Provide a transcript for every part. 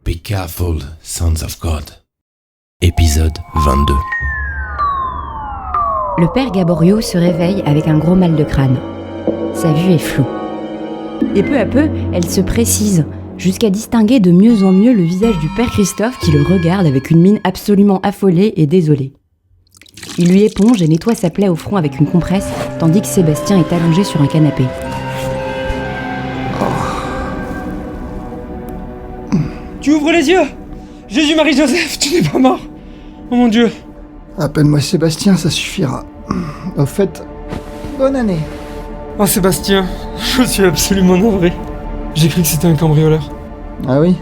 Be careful, sons of God. Épisode 22. Le père Gaborio se réveille avec un gros mal de crâne. Sa vue est floue. Et peu à peu, elle se précise, jusqu'à distinguer de mieux en mieux le visage du père Christophe qui le regarde avec une mine absolument affolée et désolée. Il lui éponge et nettoie sa plaie au front avec une compresse, tandis que Sébastien est allongé sur un canapé. Tu ouvres les yeux! Jésus-Marie-Joseph, tu n'es pas mort! Oh mon Dieu! Appelle-moi Sébastien, ça suffira. Au fait, bonne année. Oh Sébastien, je suis absolument navré. J'ai cru que c'était un cambrioleur. Ah oui?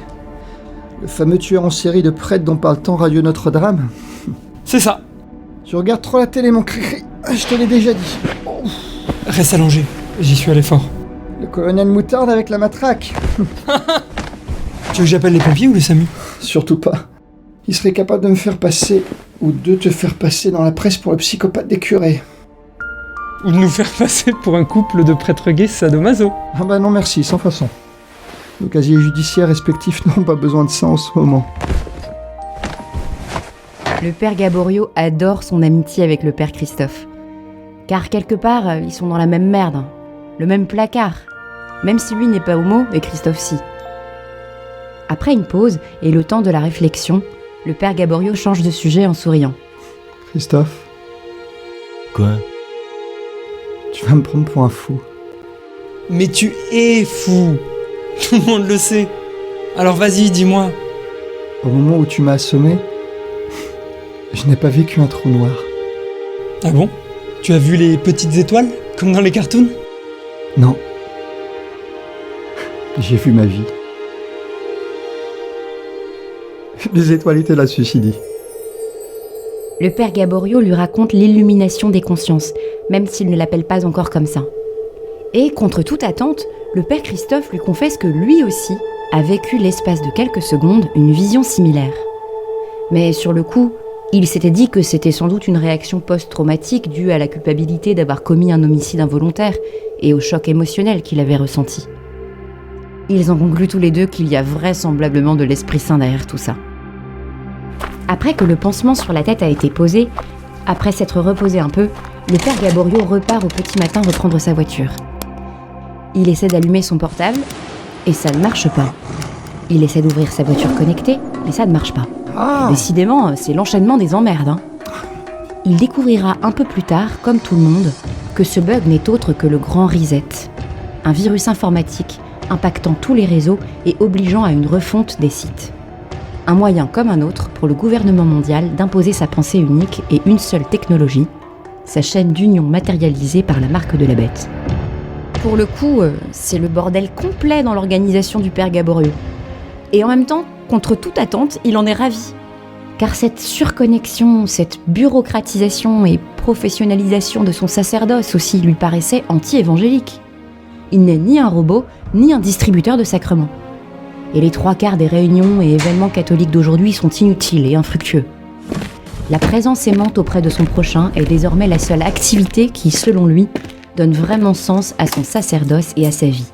Le fameux tueur en série de prêtres dont parle tant Radio Notre-Dame? C'est ça! Tu regardes trop la télé, mon cri-cri. Je te l'ai déjà dit. Oh. Reste allongé, j'y suis allé fort. Le colonel Moutarde avec la matraque. Tu veux que j'appelle les pompiers ou le SAMU? Surtout pas. Il serait capable de me faire passer, ou de te faire passer dans la presse pour le psychopathe des curés. Ou de nous faire passer pour un couple de prêtres gays sadomaso. Ah bah non merci, sans façon. Nos casiers judiciaires respectifs n'ont pas besoin de ça en ce moment. Le père Gaborio adore son amitié avec le père Christophe. Car quelque part, ils sont dans la même merde, le même placard. Même si lui n'est pas homo et Christophe si. Après une pause et le temps de la réflexion, le père Gaborio change de sujet en souriant. Christophe, Quoi? tu vas me prendre pour un fou. Mais tu es fou! Tout le monde le sait. Alors vas-y, dis-moi. Au moment où tu m'as assommé, je n'ai pas vécu un trou noir. Ah bon? Tu as vu les petites étoiles, comme dans les cartoons? Non. J'ai vu ma vie. Les étoiles étaient là, ceci dit. Le père Gaborio lui raconte l'illumination des consciences, même s'il ne l'appelle pas encore comme ça. Et, contre toute attente, le père Christophe lui confesse que lui aussi a vécu l'espace de quelques secondes une vision similaire. Mais sur le coup, il s'était dit que c'était sans doute une réaction post-traumatique due à la culpabilité d'avoir commis un homicide involontaire et au choc émotionnel qu'il avait ressenti. Ils en concluent tous les deux qu'il y a vraisemblablement de l'Esprit Saint derrière tout ça. Après que le pansement sur la tête a été posé, après s'être reposé un peu, le père Gaborio repart au petit matin reprendre sa voiture. Il essaie d'allumer son portable, et ça ne marche pas. Il essaie d'ouvrir sa voiture connectée, mais ça ne marche pas. Décidément, c'est l'enchaînement des emmerdes. Il découvrira un peu plus tard, comme tout le monde, que ce bug n'est autre que le grand reset. Un virus informatique impactant tous les réseaux et obligeant à une refonte des sites. Un moyen comme un autre pour le gouvernement mondial d'imposer sa pensée unique et une seule technologie, sa chaîne d'union matérialisée par la marque de la bête. Pour le coup, c'est le bordel complet dans l'organisation du père Gaborio. Et en même temps, contre toute attente, il en est ravi. Car cette surconnexion, cette bureaucratisation et professionnalisation de son sacerdoce aussi lui paraissait anti-évangélique. Il n'est ni un robot, ni un distributeur de sacrements. Et les 3/4 des réunions et événements catholiques d'aujourd'hui sont inutiles et infructueux. La présence aimante auprès de son prochain est désormais la seule activité qui, selon lui, donne vraiment sens à son sacerdoce et à sa vie.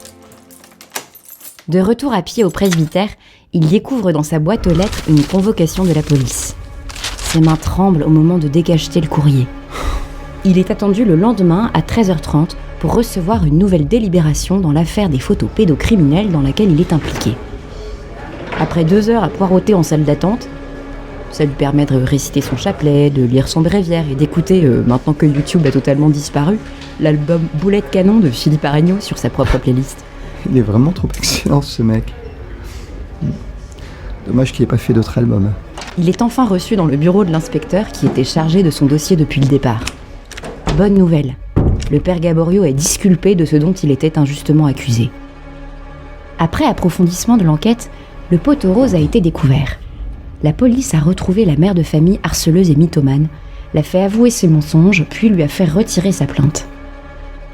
De retour à pied au presbytère, il découvre dans sa boîte aux lettres une convocation de la police. Ses mains tremblent au moment de décacheter le courrier. Il est attendu le lendemain à 13h30 pour recevoir une nouvelle délibération dans l'affaire des photos pédocriminelles dans laquelle il est impliqué. Après 2 heures à poireauter en salle d'attente, ça lui permet de réciter son chapelet, de lire son bréviaire et d'écouter, maintenant que YouTube a totalement disparu, l'album Boulet de canon de Philippe Arregnault sur sa propre playlist. Il est vraiment trop excellent, ce mec. Dommage qu'il ait pas fait d'autres albums. Il est enfin reçu dans le bureau de l'inspecteur qui était chargé de son dossier depuis le départ. Bonne nouvelle, le père Gaborio est disculpé de ce dont il était injustement accusé. Après approfondissement de l'enquête, le poteau rose a été découvert. La police a retrouvé la mère de famille harceleuse et mythomane, l'a fait avouer ses mensonges, puis lui a fait retirer sa plainte.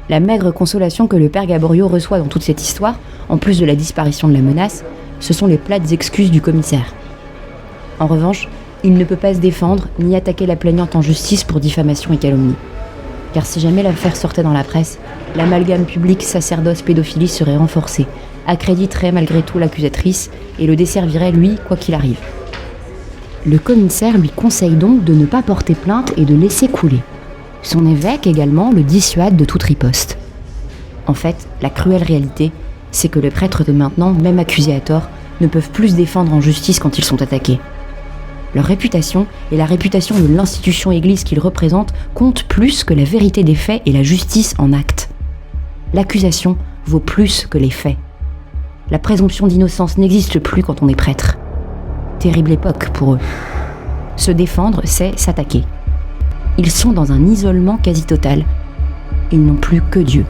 La maigre consolation que le père Gaborio reçoit dans toute cette histoire, en plus de la disparition de la menace, ce sont les plates excuses du commissaire. En revanche, il ne peut pas se défendre ni attaquer la plaignante en justice pour diffamation et calomnie. car si jamais l'affaire sortait dans la presse, l'amalgame public sacerdoce-pédophilie serait renforcé, accréditerait malgré tout l'accusatrice et le desservirait lui, quoi qu'il arrive. Le commissaire lui conseille donc de ne pas porter plainte et de laisser couler. Son évêque également le dissuade de toute riposte. En fait, la cruelle réalité, c'est que les prêtres de maintenant, même accusés à tort, ne peuvent plus se défendre en justice quand ils sont attaqués. Leur réputation et la réputation de l'institution Église qu'ils représentent comptent plus que la vérité des faits et la justice en acte. L'accusation vaut plus que les faits. La présomption d'innocence n'existe plus quand on est prêtre. Terrible époque pour eux. Se défendre, c'est s'attaquer. Ils sont dans un isolement quasi total. Ils n'ont plus que Dieu.